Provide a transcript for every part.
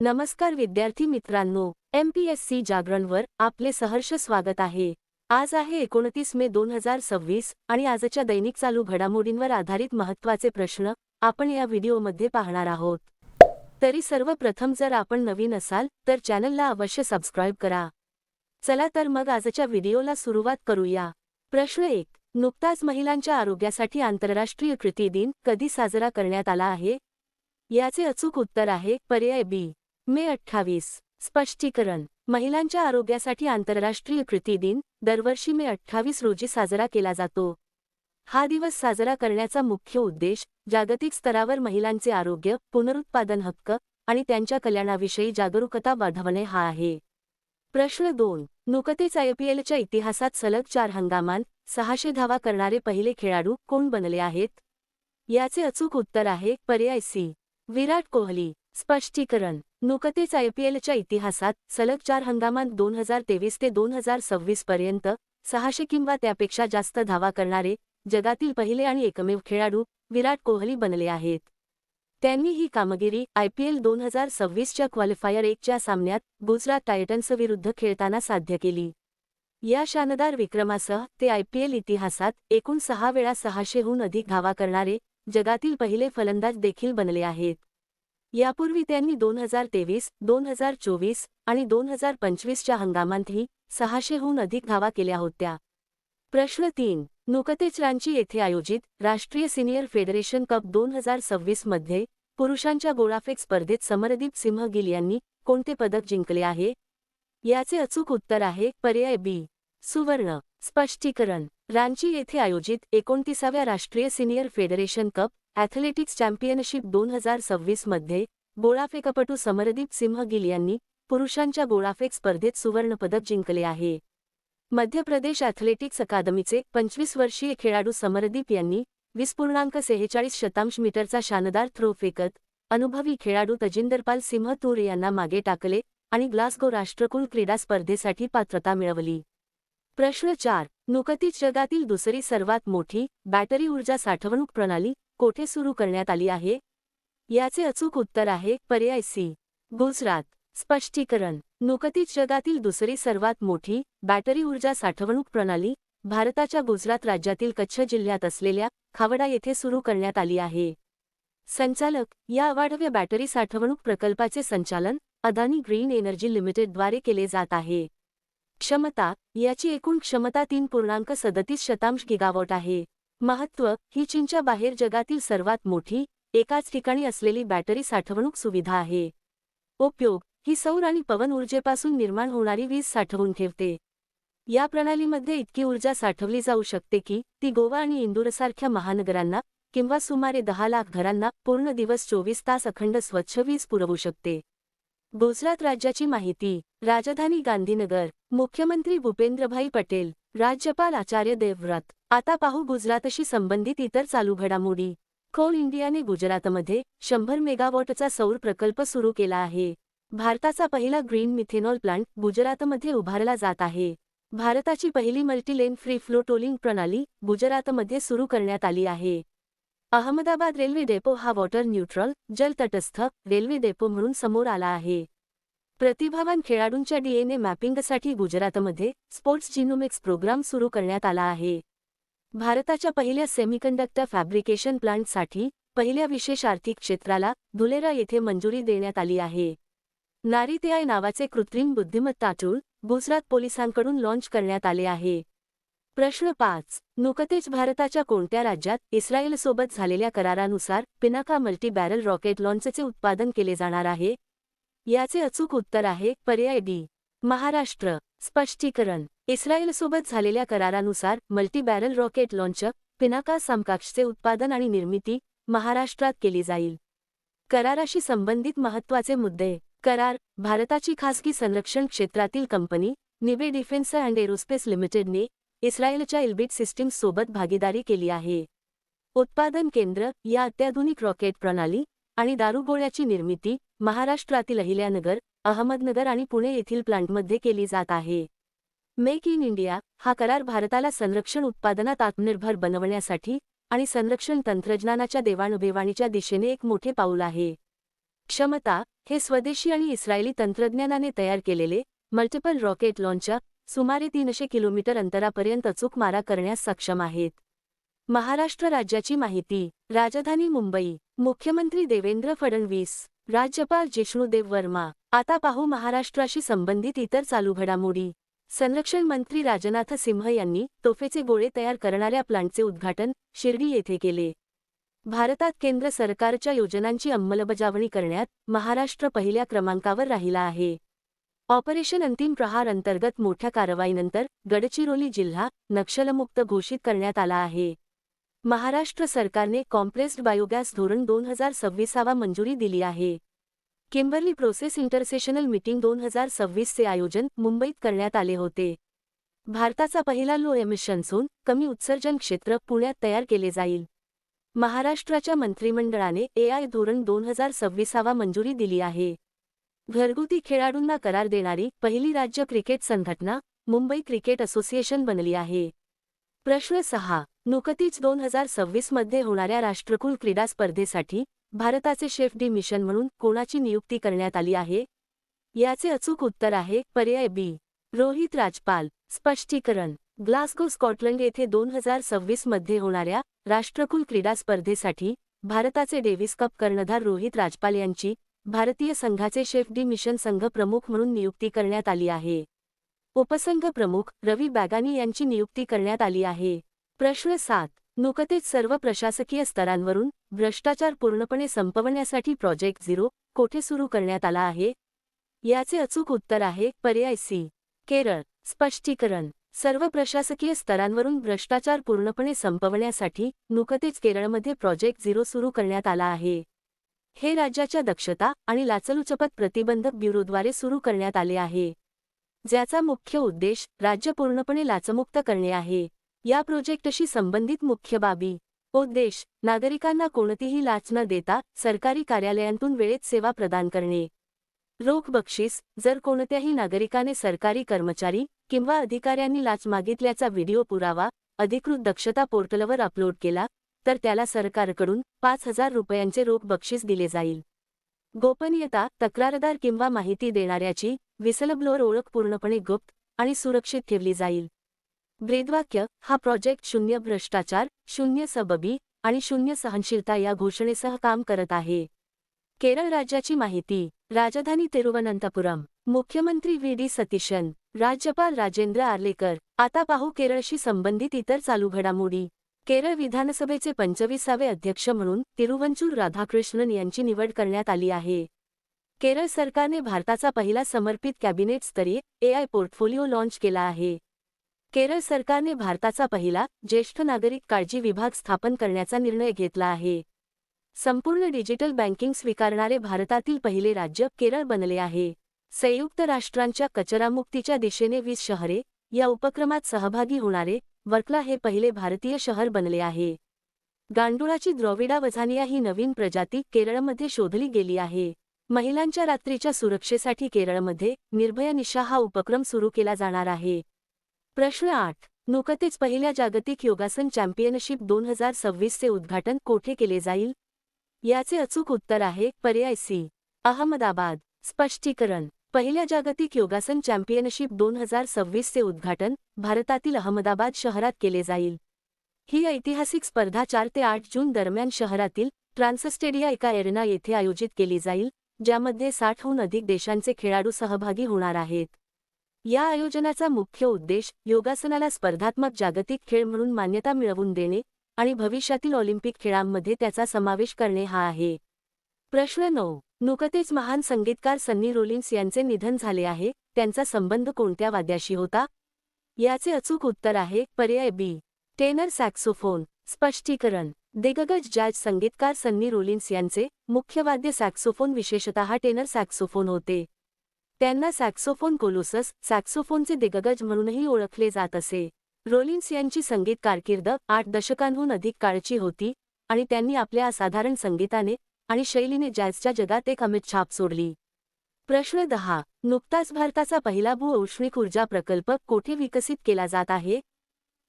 नमस्कार विद्यार्थी मित्रांनो, MPSC जागरणवर आपले सहर्ष स्वागत आहे। आज आहे 29 मे 2026 आणि आजच्या दैनिक चालू घडामोडींवर आधारित महत्त्वाचे प्रश्न आपण या व्हिडिओमध्ये पाहणार आहोत। तरी सर्वप्रथम जर आपण नवीन असाल तर चॅनलला अवश्य सबस्क्राइब करा। चला तर मग आजच्या व्हिडिओला सुरुवात करूया। प्रश्न 1. नुकताच महिलांच्या आरोग्यासाठी आंतरराष्ट्रीय कृती दिन कधी साजरा करण्यात आला आहे? याचे अचूक उत्तर आहे पर्याय बी, मे 28। स्पष्टीकरण: महिलांच्या आरोग्यासाठी आंतरराष्ट्रीय कृती दिन दरवर्षी मे 28 रोजी साजरा केला जातो। हा दिवस साजरा करण्याचा मुख्य उद्देश जागतिक स्तरावर महिलांचे आरोग्य, पुनरुत्पादन हक्क आणि त्यांच्या कल्याणाविषयी जागरूकता वाढवणे हा आहे। प्रश्न 2. नुकतेच IPLच्या इतिहासात सलग 4 हंगामांत 600 धावा करणारे पहिले खेळाडू कोण बनले आहेत? याचे अचूक उत्तर आहे पर्याय सी, विराट कोहली। स्पष्टीकरण: नुकतेच IPLच्या इतिहासात सलग 4 हंगामांत 2023 ते 2026 पर्यंत 600 किंवा त्यापेक्षा जास्त धावा करणारे जगातील पहिले आणि एकमेव खेळाडू विराट कोहली बनले आहेत। त्यांनी ही कामगिरी IPL 2026च्या क्वालिफायर 1च्या सामन्यात गुजरात टायटन्स विरुद्ध खेळताना साध्य केली। या शानदार विक्रमासह ते IPL इतिहासात एकूण 6 वेळा 600हून अधिक धावा करणारे जगातील पहिले फलंदाज देखील बनले आहेत। यापूर्वी त्यांनी 2023, 2024 आणि 2025च्या हंगामांतही 600हून अधिक धावा केल्या होत्या। प्रश्न 3. नुकतेच रांची येथे आयोजित राष्ट्रीय सिनियर फेडरेशन कप 2026 मध्ये पुरुषांच्या गोळाफेक स्पर्धेत समरदीप सिंह गिल यांनी कोणते पदक जिंकले आहे? याचे अचूक उत्तर आहे पर्याय बी, सुवर्ण। स्पष्टीकरण: रांची येथे आयोजित 29व्या राष्ट्रीय senior federation cup athletics championship 2026 मध्ये गोळाफेकपटू समरदीप सिंह गिल यांनी पुरुषांच्या गोळाफेक स्पर्धेत सुवर्णपदक जिंकले आहे। मध्य प्रदेश ॲथलेटिक्स अकादमीचे 25 वर्षीय खेळाडू समरदीप यांनी 20.46 मीटरचा शानदार थ्रो फेकत अनुभवी खेळाडू तजिंदरपाल सिंह तूर यांना मागे टाकले आणि ग्लासगो राष्ट्रकुल क्रीडा स्पर्धेसाठी पात्रता मिळवली। प्रश्न 4. नुकतीच जगातील दुसरी सर्वात मोठी बॅटरी ऊर्जा साठवणूक प्रणाली कोठे सुरू करण्यात आली आहे? याचे अचूक उत्तर आहे पर्याय सी, गुजरात। स्पष्टीकरण: नुकतीच जगातील दुसरी सर्वात मोठी बॅटरी ऊर्जा साठवणूक प्रणाली भारताच्या गुजरात राज्यातील कच्छ जिल्ह्यात असलेल्या खावडा येथे सुरू करण्यात आली आहे। संचालक: या वाढव्य बॅटरी साठवणूक प्रकल्पाचे संचालन अदानी ग्रीन एनर्जी लिमिटेडद्वारे केले जात आहे। क्षमता: याची एकूण क्षमता 3.37 गिगावॉट आहे। महत्त्व: ही चीनच्या बाहेर जगातील सर्वात मोठी एकाच ठिकाणी असलेली बॅटरी साठवणूक सुविधा आहे। उपयोग: ही सौर आणि पवन ऊर्जेपासून निर्माण होणारी वीज साठवून ठेवते। या प्रणालीमध्ये इतकी ऊर्जा साठवली जाऊ शकते की ती गोवा आणि इंदूरसारख्या महानगरांना किंवा सुमारे 10 लाख घरांना पूर्ण दिवस 24 तास अखंड स्वच्छ वीज पुरवू शकते। गुजरात राज्याची माहिती: राजधानी गांधीनगर, मुख्यमंत्री भूपेंद्रभाई पटेल, राज्यपाल आचार्य देवव्रत। आता पाहू गुजरातशी संबंधित इतर चालू घडामोडी। कोल इंडियाने गुजरातमध्ये 100 मेगावॉटचा सौर प्रकल्प सुरू केला आहे। भारताचा पहिला ग्रीन मिथेनॉल प्लांट गुजरातमध्ये उभारला जात आहे। भारताची पहिली मल्टीलेन फ्री फ्लो टोलिंग प्रणाली गुजरातमध्ये सुरू करण्यात आली आहे। अहमदाबाद रेल्वे डेपो हा वॉटर न्यूट्रल जल तटस्थ रेल्वे डेपो म्हणून समोर आला आहे। प्रतिभावान खेळाडूंच्या DNA मॅपिंगसाठी गुजरातमध्ये स्पोर्ट्स जिनोमिक्स प्रोग्राम सुरू करण्यात आला आहे। भारताच्या पहिल्या सेमीकंडक्टर फॅब्रिकेशन प्लांटसाठी पहिल्या विशेष आर्थिक क्षेत्राला धुलेरा येथे मंजुरी देण्यात आली आहे। नारीतेआय नावाचे कृत्रिम बुद्धिमत्ता टूल गुजरात पोलिसांकडून लॉन्च करण्यात आले आहे। प्रश्न 5. नुकतेच भारताच्या कोणत्या राज्यात इस्रायलसोबत झालेल्या करारानुसार पिनाका मल्टी बॅरल रॉकेट लॉन्चचे उत्पादन केले जाणार आहे? याचे अचूक उत्तर आहे पर्याय डी, महाराष्ट्र। स्पष्टीकरण: इस्रायलसोबत झालेल्या करारानुसार multi barrel rocket launch Pinaka समकक्षचे उत्पादन आणि निर्मिती महाराष्ट्रात केली जाईल। कराराशी संबंधित महत्त्वाचे मुद्दे. करार: भारताची खासगी संरक्षण क्षेत्रातील company Nive defence and aerospace लिमिटेडने इस्रायलच्या इल्बिट सिस्टीम्स सोबत भागीदारी केली आहे। उत्पादन केंद्र: या अत्याधुनिक रॉकेट प्रणाली आणि दारुगोळ्याची निर्मिती महाराष्ट्रातील अहिल्यानगर, अहमदनगर आणि पुणे येथील प्लांटमध्ये केली जात आहे। मेक इन इंडिया हा करार भारताला संरक्षण उत्पादनात आत्मनिर्भर बनवण्यासाठी आणि संरक्षण तंत्रज्ञानाच्या देवाणघेवाणीच्या दिशेने एक मोठे पाऊल आहे। क्षमता हे स्वदेशी आणि इस्रायली तंत्रज्ञानाने तयार केलेले मल्टिपल रॉकेट लॉन्चर सुमारे 300 किलोमीटर अंतरापर्यंत अचूक मारा करण्यास सक्षम आहेत. महाराष्ट्र राज्याची माहिती. राजधानी मुंबई. मुख्यमंत्री देवेंद्र फडणवीस. राज्यपाल जिष्णुदेव वर्मा. आता पाहू महाराष्ट्राशी संबंधित इतर चालू घडामोडी. संरक्षण मंत्री राजनाथ सिंह यांनी तोफेचे गोळे तयार करणाऱ्या प्लांटचे उद्घाटन शिर्डी येथे केले. भारतात केंद्र सरकारच्या योजनांची अंमलबजावणी करण्यात महाराष्ट्र पहिल्या क्रमांकावर राहिला आहे. ऑपरेशन अंतिम प्रहार अंतर्गत मोठ्या कारवाईनंतर गडचिरोली जिल्हा नक्षलमुक्त घोषित करण्यात आला आहे. महाराष्ट्र सरकारने कॉम्प्रेस्ड बायोगॅस धोरण 2026 मंजुरी दिली आहे. किंबर्ली प्रोसेस इंटरसेशनल मीटिंग 2026 चे आयोजन मुंबईत करण्यात आले होते. भारताचा पहिला लो एमिशन झोन कमी उत्सर्जन क्षेत्र पुण्यात तयार केले जाईल. महाराष्ट्राच्या मंत्रिमंडळाने AI धोरण 2026 मंजुरी दिली आहे. घरगुती खेळाडूंना करार देणारी पहिली राज्य क्रिकेट संघटना मुंबई क्रिकेट असोसिएशन बनली आहे. प्रश्न 6. नुकतीच 2026 मध्ये होणाऱ्या राष्ट्रकुल क्रीडा स्पर्धेसाठी भारताचे शेफ डी मिशन म्हणून कोणाची नियुक्ती करण्यात आली आहे? याचे अचूक उत्तर आहे पर्याय बी. रोहित राजपाल. स्पष्टीकरण. ग्लासगो स्कॉटलंड येथे 2026 मध्ये होणाऱ्या राष्ट्रकुल क्रीडा स्पर्धेसाठी भारताचे डेव्हिस कप कर्णधार रोहित राजपाल यांची भारतीय संघाचे शेफ डी मिशन संघ प्रमुख म्हणून नियुक्ती करण्यात आली आहे. उपसंघ प्रमुख रवी बॅगानी यांची नियुक्ती करण्यात आली आहे. प्रश्न 7. नुकतेच सर्व प्रशासकीय स्तरांवरून भ्रष्टाचार पूर्णपणे संपवण्यासाठी प्रोजेक्ट झिरो कोठे सुरू करण्यात आला आहे? याचे अचूक उत्तर आहे पर्याय सी. केरळ. स्पष्टीकरण. सर्व प्रशासकीय स्तरांवरून भ्रष्टाचार पूर्णपणे संपवण्यासाठी नुकतेच केरळमध्ये प्रोजेक्ट झिरो सुरू करण्यात आला आहे. हे राज्याच्या दक्षता आणि लाचलुचपत प्रतिबंधक ब्युरोद्वारे सुरू करण्यात आले आहे, ज्याचा मुख्य उद्देश राज्य पूर्णपणे लाचमुक्त करणे आहे. या प्रोजेक्टशी संबंधित मुख्य बाबी. उद्देश: नागरिकांना कोणतीही लाच न देता सरकारी कार्यालयांतून वेळेत सेवा प्रदान करणे. रोख बक्षीस: जर कोणत्याही नागरिकाने सरकारी कर्मचारी किंवा अधिकाऱ्यांनी लाच मागितल्याचा व्हिडिओ पुरावा अधिकृत दक्षता पोर्टलवर अपलोड केला तर त्याला सरकारकडून 5,000 रुपयांचे रोख बक्षीस दिले जाईल. गोपनीयता: तक्रारदार किंवा माहिती देणाऱ्याची व्हिसलब्लोअर ओळख पूर्णपणे गुप्त आणि सुरक्षित ठेवली जाईल. ब्रीदवाक्य: हा प्रोजेक्ट शून्य भ्रष्टाचार, शून्य सबबी आणि शून्य सहनशीलता या घोषणेसह काम करत आहे. केरळ राज्याची माहिती. राजधानी तिरुवनंतपुरम. मुख्यमंत्री व्ही.डी. सतीशन. राज्यपाल राजेंद्र आर्लेकर. आता पाहू केरळशी संबंधित इतर चालू घडामोडी. केरळ विधानसभेचे 25वे अध्यक्ष म्हणून तिरुवंचूर राधाकृष्णन यांची निवड करण्यात आली आहे. केरळ सरकारने भारताचा पहिला समर्पित कॅबिनेट स्तरीय AI पोर्टफोलिओ लॉन्च केला आहे. केरळ सरकारने भारताचा पहिला ज्येष्ठ नागरिक काळजी विभाग स्थापन करण्याचा निर्णय घेतला आहे. संपूर्ण डिजिटल बँकिंग स्वीकारणारे भारतातील पहिले राज्य केरळ बनले आहे. संयुक्त राष्ट्रांच्या कचरामुक्तीच्या दिशेने 20 शहरे या उपक्रमात सहभागी होणारे वर्कला हे पहिले भारतीय शहर बनले आहे. गांडुळाची द्रविडा वझानिया ही नवीन प्रजाती केरळमध्ये शोधली गेली आहे. महिलांच्या रात्रीच्या सुरक्षेसाठी केरळमध्ये निर्भया निशा हा उपक्रम सुरू केला जाणार आहे. प्रश्न 8. नुकतेच पहिल्या जागतिक योगासन चॅम्पियनशिप 2026 चे उद्घाटन कोठे केले जाईल? याचे अचूक उत्तर आहे पर्याय सी. अहमदाबाद. स्पष्टीकरण. पहिल्या जागतिक योगासन चॅम्पियनशिप 2026 चे उद्घाटन भारतातील अहमदाबाद शहरात केले जाईल. ही ऐतिहासिक स्पर्धा 4 ते 8 जून दरम्यान शहरातील ट्रान्सस्टेडिया एका एरेना येथे आयोजित केली जाईल, ज्यामध्ये 60हून अधिक देशांचे खेळाडू सहभागी होणार आहेत. या आयोजनाचा मुख्य उद्देश योगासनाला स्पर्धात्मक जागतिक खेळ म्हणून मान्यता मिळवून देणे आणि भविष्यातील ऑलिम्पिक खेळांमध्ये त्याचा समावेश करणे हा आहे. प्रश्न 9. नुकतेच महान संगीतकार सन्नी रोलिन्स यांचे निधन झाले आहे, त्यांचा संबंध कोणत्या वाद्याशी होता? याचे अचूक उत्तर आहे पर्याय बी. Tenure saxophone. स्पष्टीकरण. दिग्गज जॅझ संगीतकार सन्नी रोलिन्स यांचे मुख्य वाद्य सॅक्सोफोन, विशेषतः टेनर सॅक्सोफोन होते. त्यांना सॅक्सोफोन कोलोसस सॅक्सोफोनचे दिग्गज म्हणूनही ओळखले जात असे. रोलिन्स यांची संगीत कारकीर्द 8 दशकांहून अधिक काळची होती आणि त्यांनी आपल्या असाधारण संगीताने आणि शैलीने जॅझच्या जगात एक अमिट छाप सोडली. प्रश्न 10. नुकताच भारताचा पहिला भू-औष्णिक ऊर्जा प्रकल्प कोठे विकसित केला जात आहे?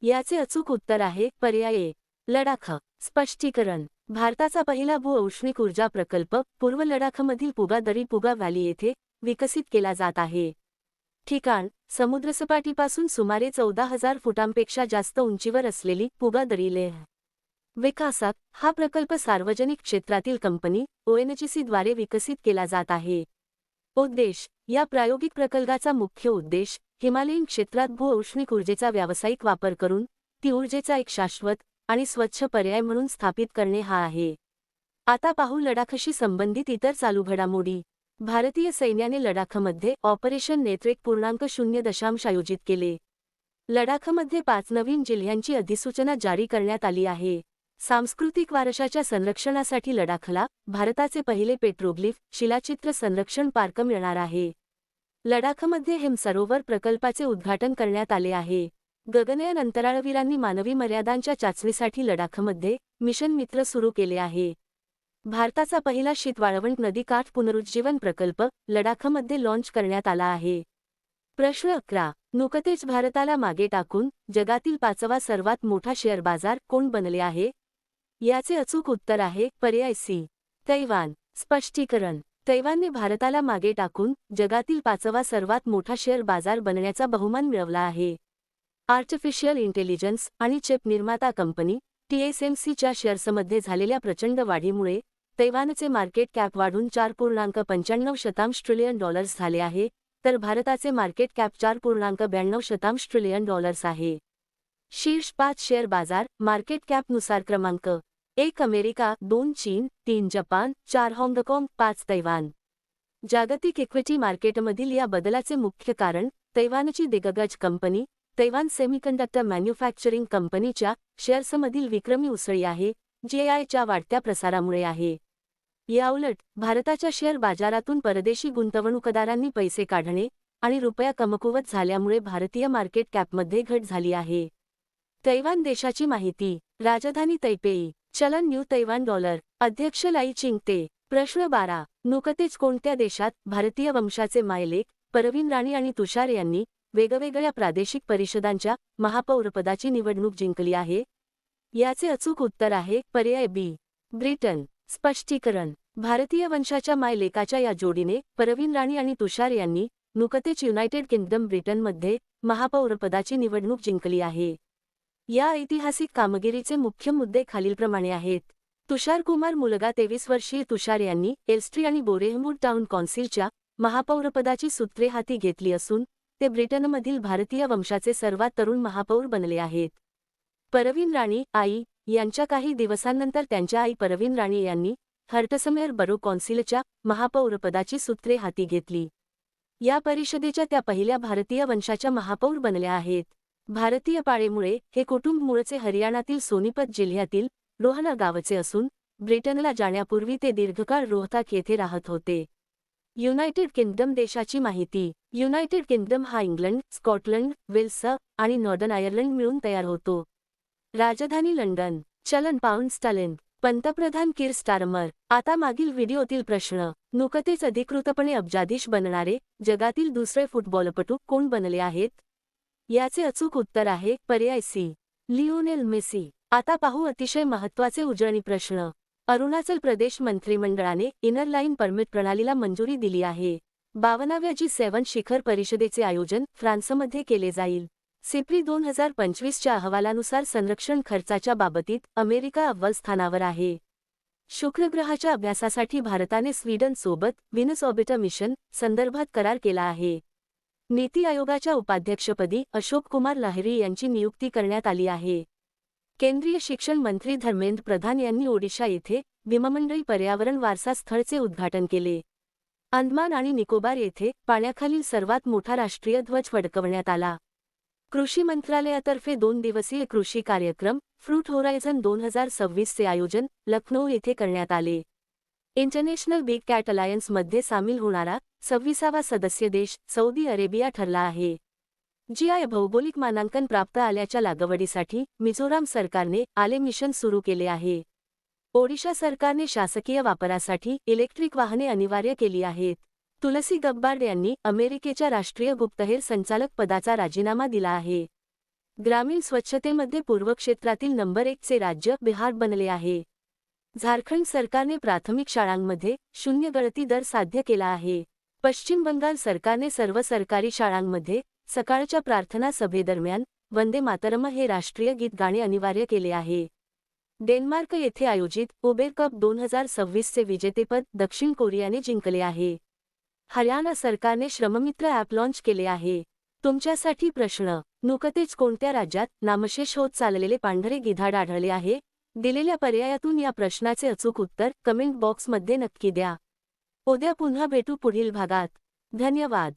याचे अचूक उत्तर आहे पर्याय ए. लडाख. स्पष्टीकरण. भारताचा पहिला भूऔष्णिक ऊर्जा प्रकल्प पूर्व लडाखमधील पुगा दरी पुगा व्हॅली येथे विकसित केला जात आहे. ठिकाण: समुद्रसपाटीपासून सुमारे 14,000 फुटांपेक्षा जास्त उंचीवर असलेली पुगा दरी लेह. विकासक: हा प्रकल्प सार्वजनिक क्षेत्रातील कंपनी ONGC द्वारे विकसित केला जात आहे. उद्देश: या प्रायोगिक प्रकल्पाचा मुख्य उद्देश हिमालयीन क्षेत्रात भूऔष्णिक ऊर्जेचा व्यावसायिक वापर करून ती ऊर्जेचा एक शाश्वत आणि स्वच्छ पर्याय म्हणून स्थापित करणे हा आहे. आता पाहू लडाखशी संबंधित इतर चालू घडामोडी. भारतीय सैन्याने लडाखमध्ये ऑपरेशन नेतृत्व.0 आयोजित केले. लडाखमध्ये 5 नवीन जिल्ह्यांची अधिसूचना जारी करण्यात आली आहे. सांस्कृतिक वारशाच्या संरक्षणासाठी लडाखला भारताचे पहिले पेट्रोग्लिफ शिलाचित्र संरक्षण पार्क मिळणार आहे. लडाखमध्ये हिम सरोवर प्रकल्पाचे उद्घाटन करण्यात आले आहे. गगनयान अंतराळवीरांनी मानवी मर्यादांच्या चाचणीसाठी लडाखमध्ये मिशन मित्र सुरू केले आहे. भारताचा पहिला शीत वाळवंट नदीकाठ पुनरुज्जीवन प्रकल्प लडाखमध्ये लॉन्च करण्यात आला आहे. प्रश्न 11. नुकतेच भारताला मागे टाकून जगातील 5वा सर्वात मोठा शेअर बाजार कोण बनले आहे? याचे अचूक उत्तर आहे पर्याय सी, तैवान. स्पष्टीकरण: तैवानने भारताला मागे टाकून जगातील 5वा सर्वात मोठा शेअर बाजार बनण्याचा बहुमान मिळवला आहे. आर्टिफिशियल इंटेलिजन्स आणि चिप निर्माता कंपनी TSMCच्या शेअर्समध्ये झालेल्या प्रचंड वाढीमुळे तैवानचे मार्केट कॅप वाढून $4.95 ट्रिलियन झाले आहे, तर भारताचे मार्केट कॅप $4.92 ट्रिलियन आहे. शीर्ष 5 शेअर बाजार मार्केट कॅपनुसार क्रमांक: 1 अमेरिका, 2 चीन, 3 जपान, 4 हाँगकाँग, 5 तैवान. जागतिक इक्विटी मार्केटमधील या बदलाचे मुख्य कारण तैवानची दिग्गज कंपनी तैवान सेमीकंडक्टर मॅन्युफॅक्चरिंग कंपनीच्या शेअर्समधील विक्रमी उसळी आहे, जी AI च्या वाढत्या प्रसारामुळे आहे. याउलट भारताच्या शेअर बाजारातून परदेशी गुंतवणूकदारांनी पैसे काढणे आणि रुपया कमकुवत झाल्यामुळे भारतीय मार्केट कॅपमध्ये घट झाली आहे. तैवान देशाची माहिती. राजधानी तैपेई. चलन न्यू तैवान डॉलर. अध्यक्ष लाई चिंगते. प्रश्न 12. नुकतेच कोणत्या देशात भारतीय वंशाचे मायलेक परवीन राणी आणि तुषार यांनी वेगवेगळ्या प्रादेशिक परिषदांच्या महापौरपदाची निवडणूक जिंकली आहे? याचे अचूक उत्तर आहे पर्याय बी, ब्रिटन. स्पष्टीकरण: भारतीय वंशाच्या मायलेकाच्या या जोडीने परवीन राणी आणि तुषार यांनी नुकतेच युनायटेड किंगडम ब्रिटनमध्ये महापौरपदाची निवडणूक जिंकली आहे. या ऐतिहासिक कामगिरीचे मुख्य मुद्दे खालीलप्रमाणे आहेत. तुषार कुमार मुलगा 23 वर्षीय तुषार यांनी एल्स्ट्री आणि बोरेहमूड टाउन कौन्सिलच्या महापौरपदाची सूत्रे हाती घेतली असून ते ब्रिटनमधील भारतीय वंशाचे सर्वात तरुण महापौर बनले आहेत. परवीन राणी आई यांच्या काही दिवसांनंतर त्यांच्या आई परवीन राणी यांनी हर्टसमेअर बरो कौन्सिलच्या महापौरपदाची सूत्रे हाती घेतली. या परिषदेच्या त्या पहिल्या भारतीय वंशाच्या महापौर बनल्या आहेत. भारतीय पाळेमुळे हे कुटुंब मूळचे हरियाणातील सोनीपत जिल्ह्यातील रोहना गावचे असून ब्रिटनला जाण्यापूर्वी ते दीर्घकाळ रोहतक येथे राहत होते. युनायटेड किंगडम देशाची माहिती. युनायटेड किंगडम हा इंग्लंड, स्कॉटलंड, वेल्स आणि नॉर्दर्न आयर्लंड मिळून तयार होतो. राजधानी लंडन. चलन पाऊंड स्टर्लिंग. पंतप्रधान कीर स्टारमर. आता मागील व्हिडिओतील प्रश्न: नुकतेच अधिकृतपणे अब्जाधीश बनणारे जगातील दुसरे फुटबॉलपटू कोण बनले आहेत? याचे अचूक उत्तर आहे पर्याय सी, लिओनेल मेसी. आता पाहू अतिशय महत्त्वाचे उजळणी प्रश्न. अरुणाचल प्रदेश मंत्रिमंडळाने इनर लाईन परमिट प्रणालीला मंजुरी दिली आहे. 52व्या G7 शिखर परिषदेचे आयोजन फ्रान्समध्ये केले जाईल. सिप्री 2025च्या अहवालानुसार संरक्षण खर्चाच्या बाबतीत अमेरिका अव्वल स्थानावर आहे. शुक्रग्रहाच्या अभ्यासासाठी भारताने स्वीडनसोबत व्हीनस ऑर्बिटर मिशन संदर्भात करार केला आहे. नीती आयोगाच्या उपाध्यक्षपदी अशोक कुमार लाहिरी यांची नियुक्ती करण्यात आली आहे. केंद्रीय शिक्षण मंत्री धर्मेंद्र प्रधान यांनी ओडिशा येथे भीममंडई पर्यावरण वारसा स्थळचे उद्घाटन केले. अंदमान आणि निकोबार येथे पाण्याखालील सर्वात मोठा राष्ट्रीय ध्वज फडकवण्यात आला. कृषी मंत्रालयातर्फे 2 दिवसीय कृषी कार्यक्रम फ्रूट होरायझन 2026 चे आयोजन लखनौ येथे करण्यात आले. इंटरनॅशनल बिग कॅट अलायन्समध्ये सामील होणारा 26वा सदस्य देश सौदी अरेबिया ठरला आहे. GI भौगोलिक मानांकन प्राप्त आल्याच्या लागवडीसाठी मिझोराम सरकारने आले मिशन सुरू केले आहे. ओडिशा सरकारने शासकीय वापरासाठी इलेक्ट्रिक वाहने अनिवार्य केली आहेत. तुलसी गब्बार्ड यांनी अमेरिकेच्या राष्ट्रीय गुप्तहेर संचालक पदाचा राजीनामा दिला आहे. ग्रामीण स्वच्छतेमध्ये पूर्व क्षेत्रातील नंबर 1 चे राज्य बिहार बनले आहे. झारखंड सरकारने प्राथमिक शाळांमध्ये शून्य गळती दर साध्य केला आहे. पश्चिम बंगाल सरकारने सर्व सरकारी शाळांमध्ये सकाळच्या प्रार्थना सभेदरम्यान वंदे मातरम हे राष्ट्रीय गीत गाणे अनिवार्य केले आहे. डेन्मार्क येथे आयोजित उबेर कप 2026चे विजेतेपद दक्षिण कोरियाने जिंकले आहे. हरियाणा सरकारने श्रममित्र ॲप लॉन्च केले आहे. तुमच्यासाठी प्रश्न: नुकतेच कोणत्या राज्यात नामशेष होत चाललेले पांढरे गिधाड आढळले आहे? दिलेल्या पर्यायातून या प्रश्नाचे अचूक उत्तर कमेंट बॉक्समध्ये नक्की द्या. उद्या पुन्हा भेटू पुढील भागात. धन्यवाद.